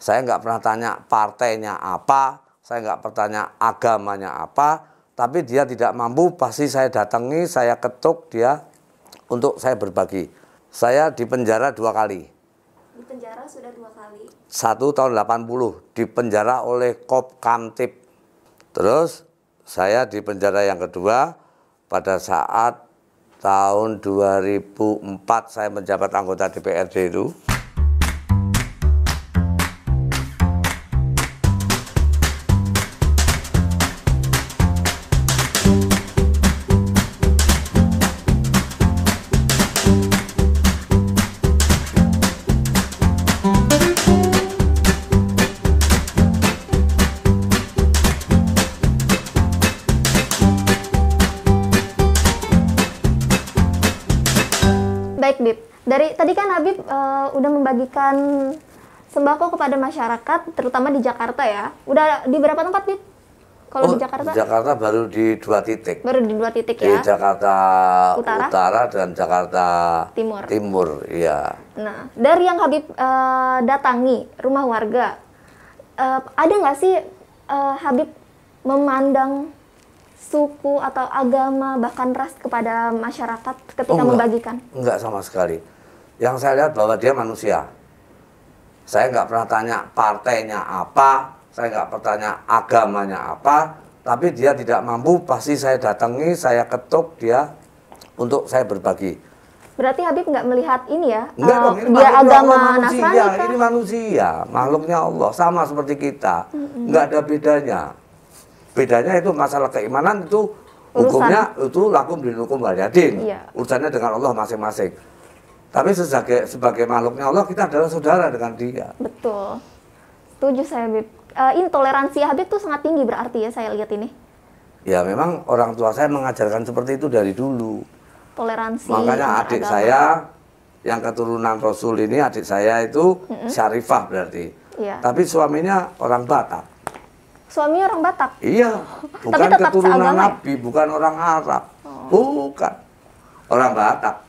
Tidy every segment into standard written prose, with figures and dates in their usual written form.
Saya nggak pernah tanya partainya apa, saya nggak pernah tanya agamanya apa, tapi dia tidak mampu, pasti saya datangi, saya ketuk dia untuk saya berbagi. Saya di penjara 2 kali. Di penjara sudah 2 kali. 1 tahun 80 di penjara oleh Kop Kamtib. Terus saya di penjara yang kedua pada saat tahun 2004 saya menjabat anggota DPRD itu. Baik, Bib. Dari tadi kan Habib udah membagikan sembako kepada masyarakat, terutama di Jakarta ya. Udah di berapa tempat, Bib? Kalau di Jakarta? Di Jakarta baru di 2 titik. Baru di 2 titik ya. Di Jakarta Utara dan Jakarta Timur, iya. Nah, dari yang Habib datangi rumah warga, ada nggak sih Habib memandang suku atau agama bahkan ras kepada masyarakat ketika membagikan? Enggak sama sekali. Yang saya lihat bahwa dia manusia. Saya nggak pernah tanya partainya apa, saya nggak pernah tanya agamanya apa, tapi dia tidak mampu, pasti saya datangi, saya ketuk dia untuk saya berbagi. Berarti Habib nggak melihat ini ya? Enggak dong, ini dia agama manusia, Nasrani. Ini manusia, makhluknya Allah, sama seperti kita. Nggak ada bedanya. Bedanya itu masalah keimanan itu hukumnya itu lakum dinukum waliyadin. Urusannya dengan Allah masing-masing. Tapi sebagai makhluknya Allah, kita adalah saudara dengan dia. Betul. Setuju saya, Habib. Intoleransi Habib tuh sangat tinggi berarti ya, saya lihat ini. Ya memang orang tua saya mengajarkan seperti itu dari dulu. Toleransi. Makanya adik saya yang keturunan Rasul ini, adik saya itu Syarifah berarti. Tapi suaminya orang Batak. Suaminya orang Batak? Iya, bukan keturunan Nabi, bukan orang Arab, bukan orang Batak.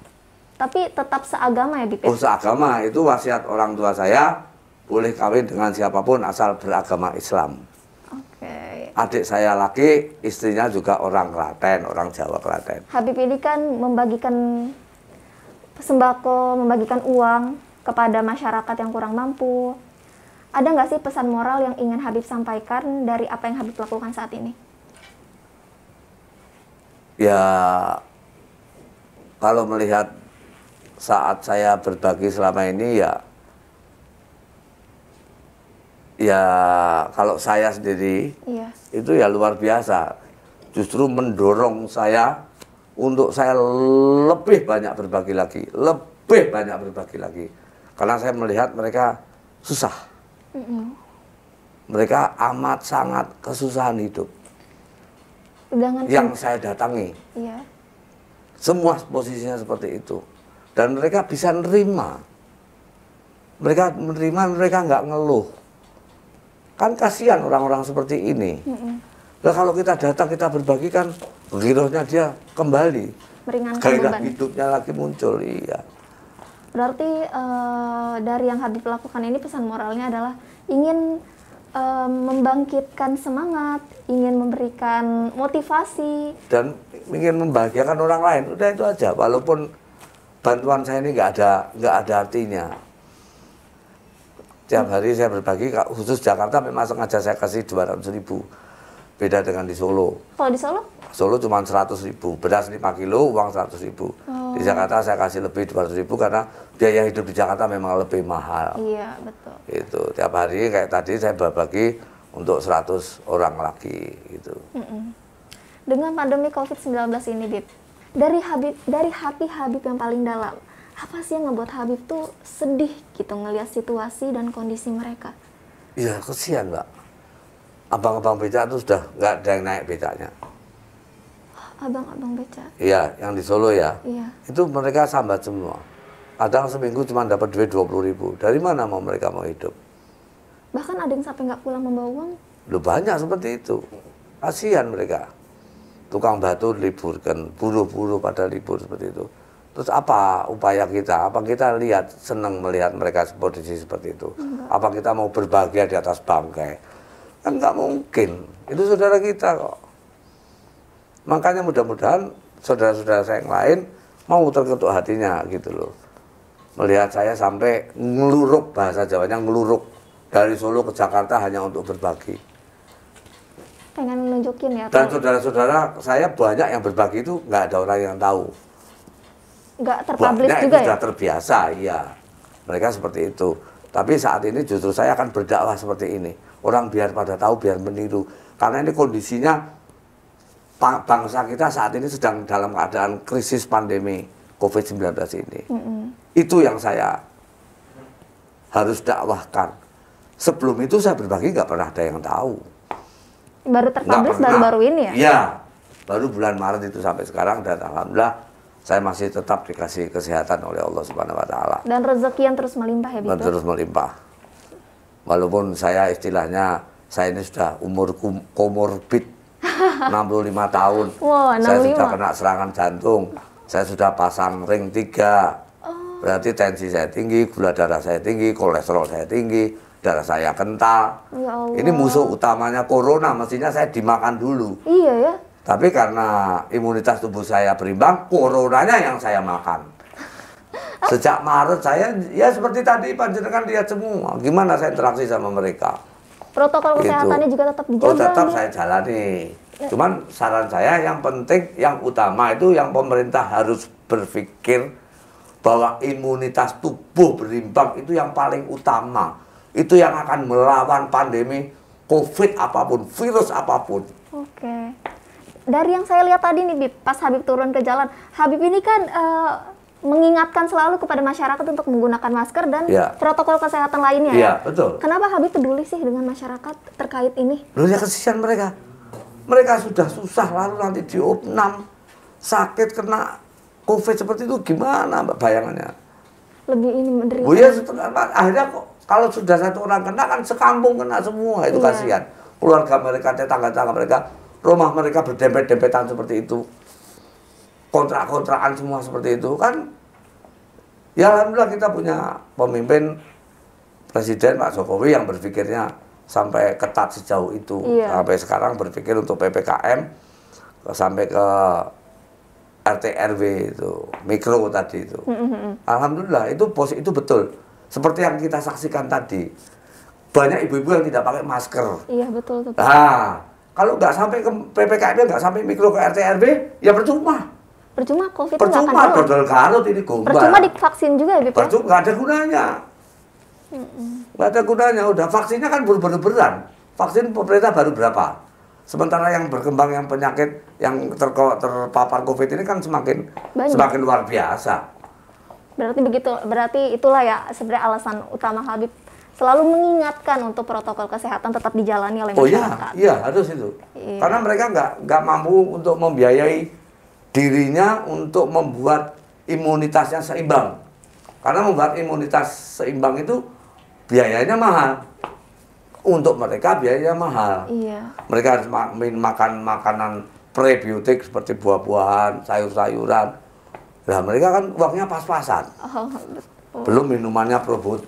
Tapi tetap seagama ya, Bip? Oh, seagama, itu wasiat orang tua saya, boleh kawin dengan siapapun asal beragama Islam. Adik saya laki, istrinya juga orang Klaten, orang Jawa Klaten. Habib ini kan membagikan sembako, membagikan uang kepada masyarakat yang kurang mampu. Ada nggak sih pesan moral yang ingin Habib sampaikan dari apa yang Habib lakukan saat ini? Ya, kalau melihat saat saya berbagi selama ini ya kalau saya sendiri itu ya luar biasa. Justru mendorong saya untuk saya lebih banyak berbagi lagi, Karena saya melihat mereka susah. Mereka amat sangat kesusahan hidup. Yang saya datangi, semua posisinya seperti itu, dan mereka bisa nerima. Mereka menerima, mereka nggak ngeluh. Kan kasihan orang-orang seperti ini. Nah, kalau kita datang, kita berbagi kan, girohnya dia kembali, gairah hidupnya lagi muncul. Iya. Berarti dari yang Habib lakukan ini pesan moralnya adalah ingin membangkitkan semangat, ingin memberikan motivasi, dan ingin membahagiakan orang lain. Udah itu aja. Walaupun bantuan saya ini nggak ada artinya. Tiap hari saya berbagi, khusus Jakarta memang sengaja saya kasih 200.000. Beda dengan di Solo. Kalau di Solo? Solo cuma 100.000, beras 5 kilo, uang 100.000. Di Jakarta saya kasih lebih 200.000 karena biaya hidup di Jakarta memang lebih mahal. Iya, betul. Itu tiap hari kayak tadi saya berbagi untuk 100 orang lagi gitu. Dengan pandemi COVID-19 ini, Bib, dari hati Habib yang paling dalam, apa sih yang ngebuat Habib tuh sedih gitu ngelihat situasi dan kondisi mereka? Iya, kesian, Mbak. Abang-abang beca itu sudah nggak ada yang naik becanya. Abang-abang beca? Iya, yang di Solo ya. Iya. Itu mereka sambat semua. Kadang seminggu cuma dapat duit 20.000. Dari mana mau mereka mau hidup? Bahkan ada yang sampai nggak pulang membawa uang? Loh, banyak seperti itu. Kasihan mereka. Tukang batu liburkan, buruh-buruh pada libur seperti itu. Terus apa upaya kita? Apa kita lihat senang melihat mereka posisi seperti itu? Apa kita mau berbahagia di atas bangkai? Kan nggak mungkin. Itu saudara kita kok. Makanya mudah-mudahan saudara-saudara saya yang lain mau terketuk hatinya gitu loh. Melihat saya sampai ngeluruk, bahasa Jawanya ngeluruk dari Solo ke Jakarta hanya untuk berbagi. Pengen nunjukin ya. Dan saudara-saudara saya banyak yang berbagi itu nggak ada orang yang tahu. Nggak terpublish banyak juga itu ya? sudah terbiasa, iya. Mereka seperti itu. Tapi saat ini justru saya akan berdakwah seperti ini. Orang biar pada tahu, biar meniru. Karena ini kondisinya bangsa kita saat ini sedang dalam keadaan krisis pandemi COVID-19 ini. Itu yang saya harus dakwahkan. Sebelum itu saya berbagi nggak pernah ada yang tahu. Baru terpublish baru-baru ini ya? Iya, baru bulan Maret itu sampai sekarang dan alhamdulillah saya masih tetap dikasih kesehatan oleh Allah Subhanahu Wa Taala. Dan rezeki yang terus melimpah ya, Bib? Terus melimpah. Walaupun saya istilahnya saya ini sudah umur komorbid 65 tahun. Wow, 65. Saya sudah kena serangan jantung. Saya sudah pasang ring 3. Berarti tensi saya tinggi, gula darah saya tinggi, kolesterol saya tinggi, darah saya kental. Ya Allah. Ini musuh utamanya corona, mestinya saya dimakan dulu. Iya ya. Tapi karena imunitas tubuh saya berimbang, coronanya yang saya makan. Sejak Maret saya, ya seperti tadi panjenengan lihat semua, gimana saya interaksi sama mereka. Protokol kesehatannya juga tetap dijaga. Oh, tetap saya jalani. Cuman saran saya yang penting, yang utama itu yang pemerintah harus berpikir bahwa imunitas tubuh berimbang itu yang paling utama. Itu yang akan melawan pandemi COVID apapun, virus apapun. Oke. Dari yang saya lihat tadi nih, Bib, pas Habib turun ke jalan, Habib ini kan mengingatkan selalu kepada masyarakat untuk menggunakan masker dan protokol kesehatan lainnya. Iya, betul. Kenapa Habib peduli sih dengan masyarakat terkait ini? Loh ya kesian mereka. Mereka sudah susah lalu nanti diopnam, sakit kena COVID seperti itu gimana Mbak bayangannya? Lebih ini menderita. Oh ya, akhirnya kok kalau sudah satu orang kena kan sekampung kena semua, itu kasihan. Keluarga mereka, tetangga-tetangga mereka, rumah mereka berdempet-dempetan seperti itu. Kontrak-kontrakan semua seperti itu kan. Ya alhamdulillah kita punya pemimpin Presiden Pak Jokowi yang berpikirnya sampai ketat sejauh itu. Sampai sekarang berpikir untuk PPKM sampai ke RT RW itu, mikro tadi itu. Alhamdulillah itu betul. Seperti yang kita saksikan tadi. Banyak ibu-ibu yang tidak pakai masker. Iya betul. Nah, kalau nggak sampai ke PPKM, nggak sampai mikro ke RT RW, ya percuma. Percuma COVID itu nggak akan jalan. Dodol garut ini gombal. Percuma divaksin juga ya, Bib? Percuma, nggak ada gunanya. Nggak ada gunanya, udah vaksinnya kan baru beneran. Vaksin pemerintah baru berapa? Sementara yang berkembang yang penyakit yang terpapar COVID ini kan semakin luar biasa. Berarti itulah ya sebenarnya alasan utama Habib selalu mengingatkan untuk protokol kesehatan tetap dijalani oleh masyarakat. Iya harus itu. Karena mereka nggak mampu untuk membiayai dirinya untuk membuat imunitasnya seimbang. Karena membuat imunitas seimbang itu biayanya mahal. Untuk mereka biayanya mahal. Iya. Mereka harus makan makanan prebiotik seperti buah-buahan, sayur-sayuran. Nah mereka kan uangnya pas-pasan. Belum minumannya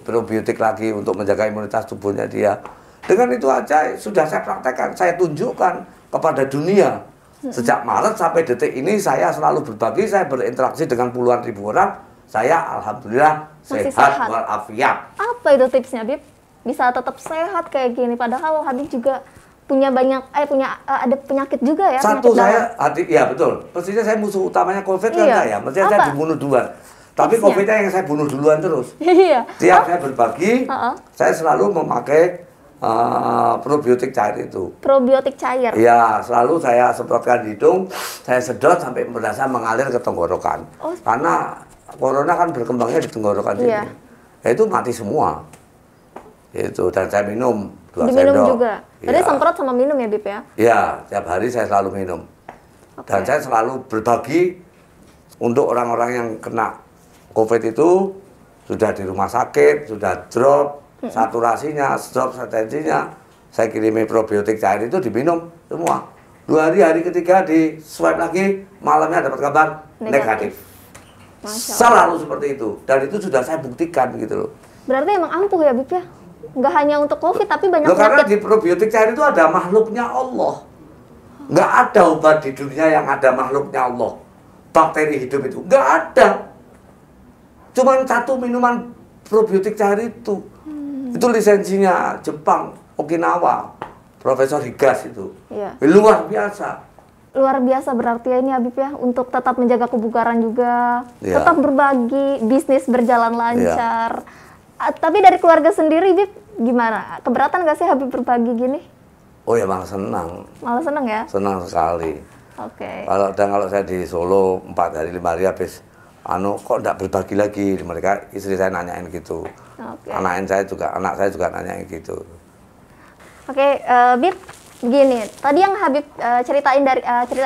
probiotik lagi untuk menjaga imunitas tubuhnya dia. Dengan itu aja sudah saya praktekkan, saya tunjukkan kepada dunia. Sejak Maret sampai detik ini saya selalu berbagi, saya berinteraksi dengan puluhan ribu orang. Saya alhamdulillah sehat walafiat. Apa itu tipsnya, Bib? Bisa tetap sehat kayak gini padahal Habib juga punya ada penyakit juga ya. Satu ya betul. Pastinya saya musuh utamanya COVID kan saya. Mestinya saya dibunuh duluan. Tapi COVID-nya yang saya bunuh duluan terus. Iya. Tiap saya berbagi, saya selalu memakai probiotik cair itu. Probiotik cair? Iya, selalu saya semprotkan di hidung, saya sedot sampai berasa mengalir ke tenggorokan. Karena corona kan berkembangnya di tenggorokan sini. Ya itu mati semua. Itu, dan saya minum 2 sendok. Diminum juga? Jadi semprot sama minum ya, Bib ya? Iya, tiap hari saya selalu minum. Dan saya selalu berbagi untuk orang-orang yang kena COVID itu, sudah di rumah sakit, sudah drop, saturasinya, drop tensinya, saya kirimi probiotik cair itu diminum semua. 2 hari, hari ketiga di swab lagi, malamnya dapat kabar negatif. Selalu seperti itu. Dan itu sudah saya buktikan gitu loh. Berarti emang ampuh ya, Bib ya? Nggak hanya untuk COVID, tapi banyak loh, karena penyakit. di probiotik cair itu ada makhluknya Allah. Nggak ada obat di dunia yang ada makhluknya Allah. Bakteri hidup itu. Nggak ada. Cuman satu minuman probiotik cair itu. Itu lisensinya Jepang, Okinawa. Profesor Higas itu. Iya. Luar biasa. Luar biasa berarti ya ini Habib ya, untuk tetap menjaga kebugaran juga, Iya. tetap berbagi, bisnis berjalan lancar. Tapi dari keluarga sendiri, Bib, gimana? Keberatan nggak sih Habib berbagi gini? Oh ya, malah senang. Malah seneng ya? Senang sekali. Oke. Kalau saya di Solo 4 hari 5 hari habis, kok enggak berbagi lagi? Mereka, istri saya nanyain gitu. Oke. Anak saya juga nanyain gitu. Oke, Bib, gini. Tadi yang Habib ceritain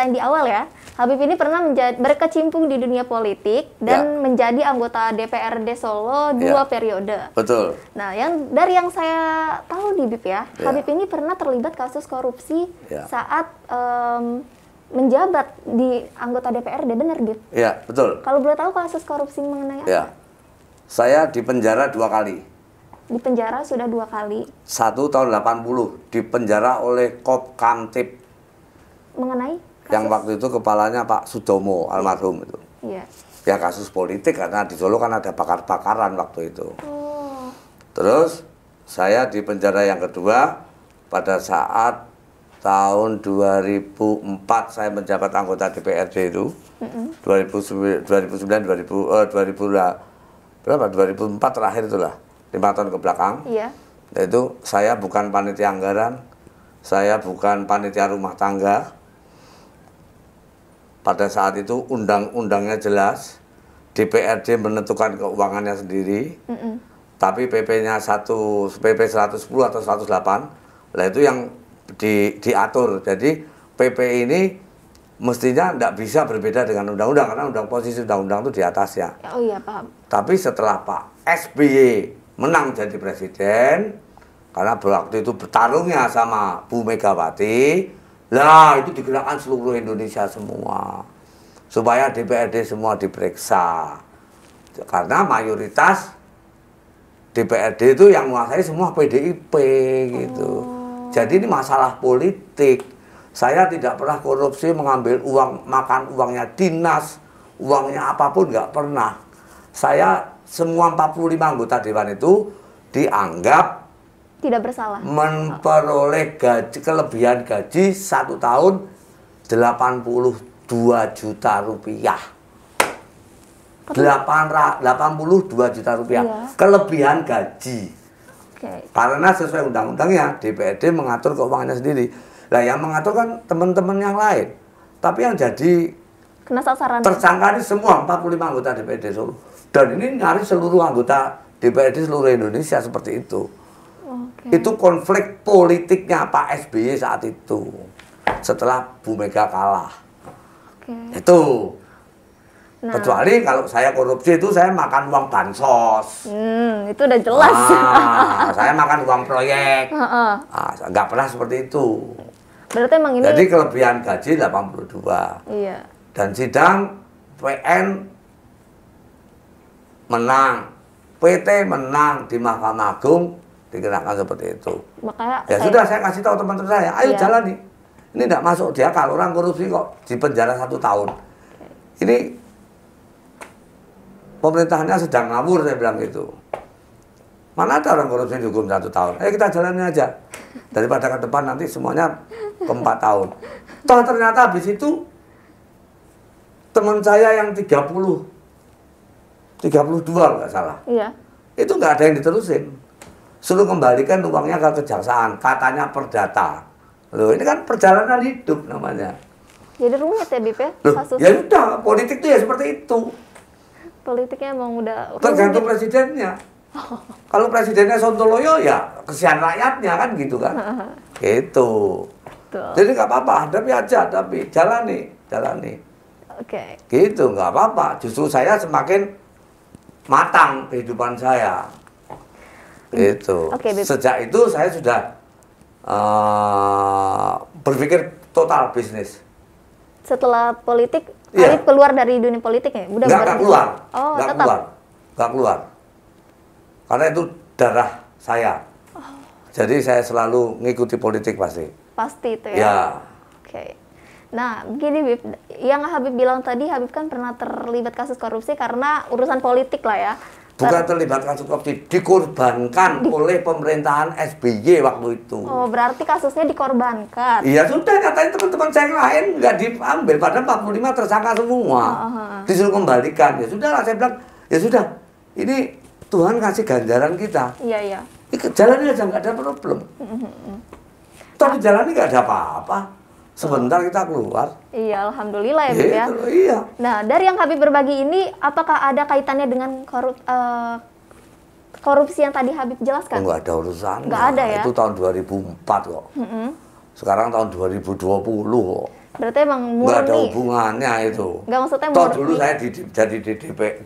di awal ya. Habib ini pernah berkecimpung di dunia politik dan menjadi anggota DPRD Solo 2 periode. Betul. Nah, dari yang saya tahu nih, Bib ya, Habib ini pernah terlibat kasus korupsi saat menjabat di anggota DPRD, benar, Bib? Iya, betul. Kalau boleh tahu kasus korupsi mengenai apa? Ya, saya dipenjara 2 kali. Di penjara sudah 2 kali. 1 tahun 80 dipenjara oleh Kop Kamtib. Mengenai? Yang waktu itu kepalanya Pak Sudomo almarhum itu. Iya. Ya kasus politik karena di Solo kan ada bakar-bakaran waktu itu. Oh. Terus saya di penjara yang kedua pada saat tahun 2004 saya menjabat anggota DPRD itu. 2009 2004 terakhir itulah, 5 tahun ke belakang. Iya. Yaitu saya bukan panitia anggaran, saya bukan panitia rumah tangga. Pada saat itu undang-undangnya jelas, DPRD menentukan keuangannya sendiri, tapi PP-nya PP 110 atau 108, lah itu yang diatur. Jadi PP ini mestinya tidak bisa berbeda dengan undang-undang, karena posisi undang-undang itu di atasnya. Oh iya, paham. Tapi setelah Pak SBY menang jadi presiden, karena waktu itu bertarungnya sama Bu Megawati, lah itu digerakkan seluruh Indonesia semua supaya DPRD semua diperiksa, karena mayoritas DPRD itu yang menguasai semua PDIP gitu. Jadi ini masalah politik. Saya tidak pernah korupsi, mengambil uang, makan uangnya dinas, uangnya apapun nggak pernah. Saya semua 45 anggota dewan itu dianggap Tidak bersalah. memperoleh kelebihan gaji 1 tahun 82 juta rupiah. 82 juta rupiah kelebihan gaji. Karena sesuai undang-undangnya DPRD mengatur keuangannya sendiri. Lah yang mengatur kan teman-teman yang lain. Tapi yang jadi kena sasaran. Tersangka ini semua 45 anggota DPRD Solo. Dan ini nyari seluruh anggota DPRD seluruh Indonesia seperti itu. Itu konflik politiknya Pak SBY saat itu. Setelah Bu Mega kalah. Itu. Nah, kecuali kalau saya korupsi itu saya makan uang bansos. Itu udah jelas. Saya makan uang proyek. Nggak pernah seperti itu. Berarti emang ini. Jadi kelebihan gaji 82. Iya. Dan sidang PN menang, PT menang di Mahkamah Agung, dikenakan seperti itu. Makanya ya sudah saya kasih tahu teman-teman saya, ayo jalani. Ini tidak masuk dia kalau orang korupsi kok di penjara 1 tahun. Ini pemerintahannya sedang ngawur, saya bilang gitu. Mana ada orang korupsi dihukum 1 tahun? Ayo kita jalani aja. Daripada ke depan nanti semuanya ke 4 tahun. Toh ternyata habis itu teman saya yang 32 nggak salah. Iya. Itu nggak ada yang diterusin. Suruh kembalikan uangnya ke kejaksaan, katanya perdata. Loh, ini kan perjalanan hidup namanya. Jadi rumit ya, Bib ya? Loh, ya udah, politik itu ya seperti itu. Politiknya emang udah tergantung presidennya. Kalau presidennya Sontoloyo ya kesian rakyatnya kan gitu kan. Gitu. Jadi nggak apa-apa, hadapi aja, tapi jalani. Gitu, nggak apa-apa. Justru saya semakin matang kehidupan saya. Gitu. Sejak itu saya sudah berpikir total bisnis. Setelah politik Iya. Habib keluar dari dunia politik ya? Udah Nggak keluar. Oh, Nggak tetap. keluar. Nggak keluar. Karena itu darah saya. Jadi saya selalu ngikuti politik pasti. Pasti itu ya? Ya. Oke. Nah, begini Bib, yang Habib bilang tadi, Habib kan pernah terlibat kasus korupsi karena urusan politik lah ya. Bukan terlibat kasus korupsi, dikorbankan oleh pemerintahan SBY waktu itu. Oh, berarti kasusnya dikorbankan. Iya sudah, katanya teman-teman saya yang lain nggak diambil, padahal 45 tersangka semua. Disuruh kembalikan, ya sudahlah saya bilang, ya sudah, ini Tuhan kasih ganjaran kita. Iya, iya. Jalannya aja nggak ada problem. Toh di jalan ini nggak ada apa-apa. Sebentar kita keluar. Iya, alhamdulillah ya Bib ya. Gitu, iya. Nah, dari yang Habib berbagi ini, apakah ada kaitannya dengan korupsi yang tadi Habib jelaskan? Nggak ada urusannya. Nggak ada ya? Itu tahun 2004 kok. Sekarang tahun 2020 kok. Berarti emang murni. Nggak ada hubungannya itu. Nggak, maksudnya Toh murni. dulu saya jadi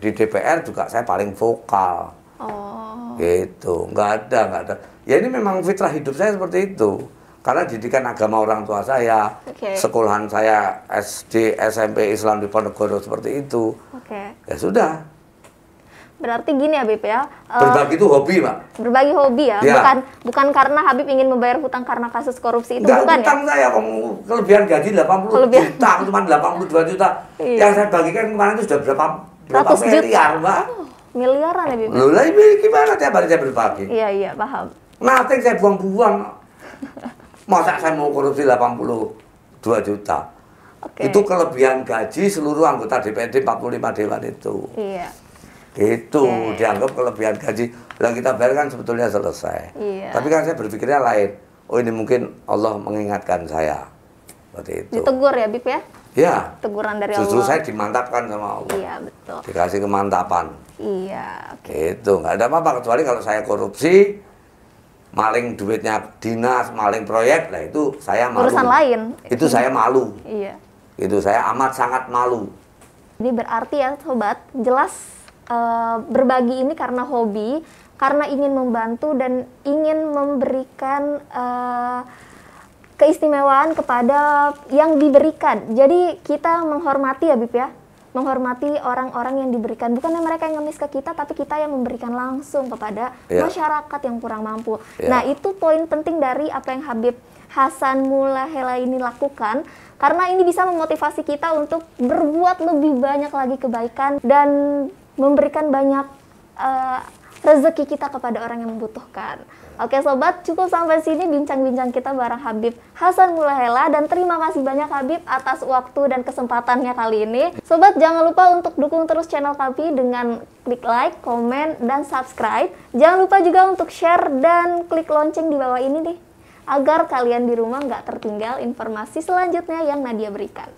di DPR juga saya paling vokal. Oh. Gitu, nggak ada. Ya ini memang fitrah hidup saya seperti itu. Karena didikan agama orang tua saya, sekolahan saya SD, SMP Islam di Ponegoro seperti itu. Ya sudah. Berarti gini ya Habib ya. Berbagi itu hobi, Pak. Berbagi hobi ya, Ya. bukan karena Habib ingin membayar hutang karena kasus korupsi itu, Nggak, bukan hutang ya? saya, kelebihan gaji 80 juta, cuma 82 juta. Iya. Yang saya bagikan kemarin itu sudah berapa Ratus miliar, juta. Mbak. Miliaran ya Habib. Loh, lah ini gimana tiap hari saya berbagi? Iya, iya, paham. Nothing saya buang-buang. Masa saya mau korupsi 82 juta? Itu kelebihan gaji seluruh anggota DPRD 45 dewan itu. Iya. Itu dianggap kelebihan gaji. Lah kita bayar kan sebetulnya selesai. Iya. Tapi kan saya berpikirnya lain. Oh ini mungkin Allah mengingatkan saya. Seperti itu. Ditegur ya Bib ya? Ya. Teguran dari Justru Allah. saya dimantapkan sama Allah. Iya, betul. Dikasih kemantapan. Iya. Itu nggak ada apa-apa kecuali kalau saya korupsi, maling duitnya dinas, maling proyek, lah itu saya malu. Urusan lain. Itu saya malu. Iya. Itu saya amat sangat malu. Ini berarti ya sobat, jelas berbagi ini karena hobi, karena ingin membantu dan ingin memberikan keistimewaan kepada yang diberikan. Jadi kita menghormati ya Bib ya. Menghormati orang-orang yang diberikan, bukan mereka yang ngemis ke kita, tapi kita yang memberikan langsung kepada masyarakat yang kurang mampu. Nah, itu poin penting dari apa yang Habib Hasan Mulahela ini lakukan, karena ini bisa memotivasi kita untuk berbuat lebih banyak lagi kebaikan dan memberikan banyak rezeki kita kepada orang yang membutuhkan. Oke sobat, cukup sampai sini bincang-bincang kita bareng Habib Hasan Mulahela, dan terima kasih banyak Habib atas waktu dan kesempatannya kali ini. Sobat, jangan lupa untuk dukung terus channel kami dengan klik like, komen, dan subscribe. Jangan lupa juga untuk share dan klik lonceng di bawah ini deh, agar kalian di rumah nggak tertinggal informasi selanjutnya yang Nadia berikan.